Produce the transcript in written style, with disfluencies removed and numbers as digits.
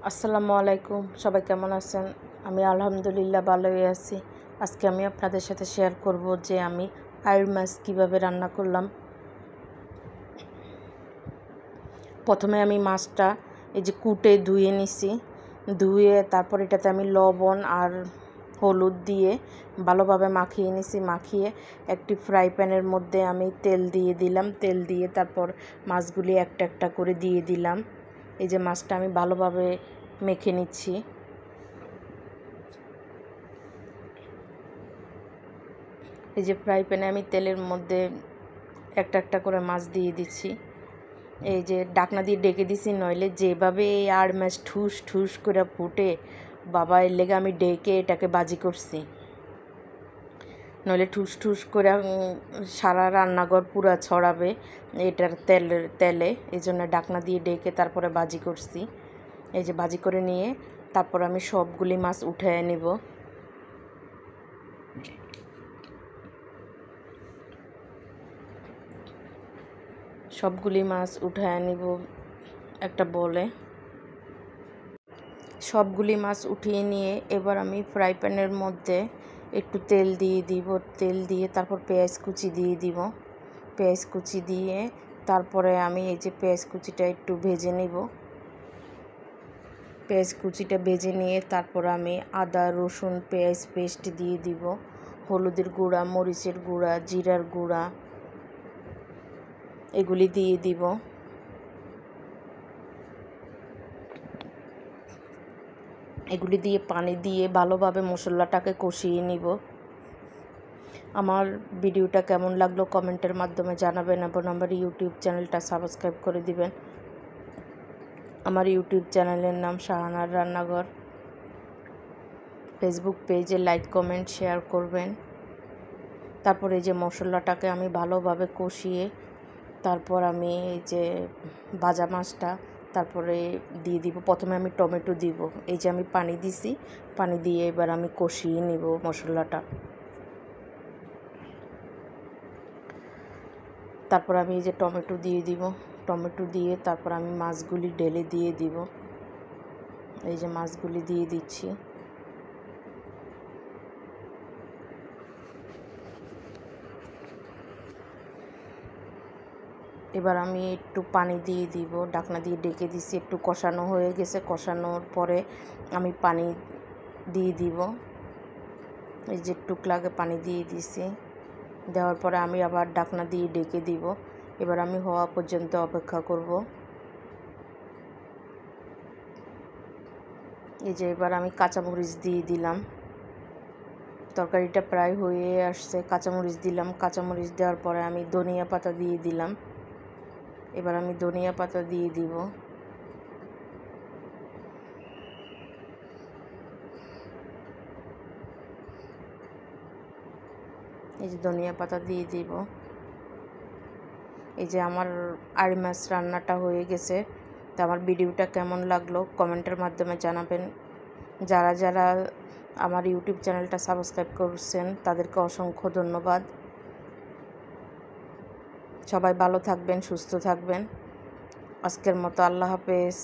আসসালামু আলাইকুম, সবাই কেমন আছেন? আমি আলহামদুলিল্লাহ ভালোই আছি। আজকে আমি আপনাদের সাথে শেয়ার করব যে আমি আইড় মাছ কীভাবে রান্না করলাম। প্রথমে আমি মাছটা এই যে কুটে ধুয়ে নিছি, ধুয়ে তারপর এটাতে আমি লবণ আর হলুদ দিয়ে ভালোভাবে মাখিয়ে নিছি। মাখিয়ে একটি ফ্রাই প্যানের মধ্যে আমি তেল দিয়ে দিলাম। তেল দিয়ে তারপর মাছগুলি একটা একটা করে দিয়ে দিলাম। এই যে মাছটা আমি ভালোভাবে মেখে নিচ্ছি। এই যে ফ্রাই প্যানে আমি তেলের মধ্যে একটা একটা করে মাছ দিয়ে দিচ্ছি। এই যে ঢাকনা দিয়ে ডেকে দিছি, নইলে যেভাবে এই আড় মাছ ঠুস ঠুস করে ফুটে, বাবা এর লেগে আমি ডেকে এটাকে বাজি করছি, নইলে ঠুস ঠুস করে সারা রান্নাঘর পুরা ছড়াবে এটার তেলে। এই জন্য ঢাকনা দিয়ে ডেকে তারপরে বাজি করছি। এই যে বাজি করে নিয়ে তারপর আমি সবগুলি মাছ উঠিয়ে নেব। সবগুলি মাছ উঠায় নিব একটা বলে। সবগুলি মাছ উঠিয়ে নিয়ে এবার আমি ফ্রাই প্যানের মধ্যে একটু তেল দিয়ে দিব। তেল দিয়ে তারপর পেঁয়াজ কুচি দিয়ে দিব। পেঁয়াজ কুচি দিয়ে তারপরে আমি এই যে পেঁয়াজ কুচিটা একটু ভেজে নিব। পেঁয়াজ কুচিটা ভেজে নিয়ে তারপর আমি আদা রসুন পেঁয়াজ পেস্ট দিয়ে দিব। হলুদের গুঁড়া, মরিচের গুঁড়া, জিরার গুঁড়া এগুলি দিয়ে দিব। এগুলি দিয়ে পানি দিয়ে ভালোভাবে মশলাটাকে কষিয়ে নিব। আমার ভিডিওটা কেমন লাগলো কমেন্টের মাধ্যমে জানাবেন এবং আমার ইউটিউব চ্যানেলটা সাবস্ক্রাইব করে দিবেন। আমার ইউটিউব চ্যানেলের নাম শাহানার রান্নাঘর। ফেসবুক পেজে লাইক কমেন্ট শেয়ার করবেন। তারপরে এই যে মশলাটাকে আমি ভালোভাবে কষিয়ে তারপর আমি এই যে ভাজা মাছটা তারপরে দিয়ে দিব। প্রথমে আমি টমেটো দিব। এই যে আমি পানি দিছি, পানি দিয়ে এবার আমি কষিয়ে নিব মশলাটা। তারপর আমি এই যে টমেটো দিয়ে দিব। টমেটো দিয়ে তারপর আমি মাছগুলি ঢেলে দিয়ে দিব। এই যে মাছগুলি দিয়ে দিচ্ছি। এবার আমি একটু পানি দিয়ে দিব। ঢাকনা দিয়ে ডেকে দিছি, একটু কষানো হয়ে গেছে। কষানোর পরে আমি পানি দিয়ে দিব। এই যে একটু লাগে পানি দিয়ে দিছি। দেওয়ার পরে আমি আবার ঢাকনা দিয়ে ডেকে দিব। এবার আমি হওয়া পর্যন্ত অপেক্ষা করব। এই যে এবার আমি কাঁচামরিচ দিয়ে দিলাম। তরকারিটা প্রায় হয়ে আসছে। কাঁচামরিচ দিলাম। কাঁচামরিচ দেওয়ার পরে আমি ধনিয়া পাতা দিয়ে দিলাম। এবার আমি ধনিয়া পাতা দিয়ে দিব। এই যে ধনিয়া পাতা দিয়ে দিব। এই যে আমার আড়ি মাছ রান্নাটা হয়ে গেছে। তো আমার ভিডিওটা কেমন লাগলো কমেন্টের মাধ্যমে জানাবেন। যারা যারা আমার ইউটিউব চ্যানেলটা সাবস্ক্রাইব করছেন তাদেরকে অসংখ্য ধন্যবাদ। সবাই ভালো থাকবেন, সুস্থ থাকবেন। আজকের মতো আল্লাহ হাফেজ।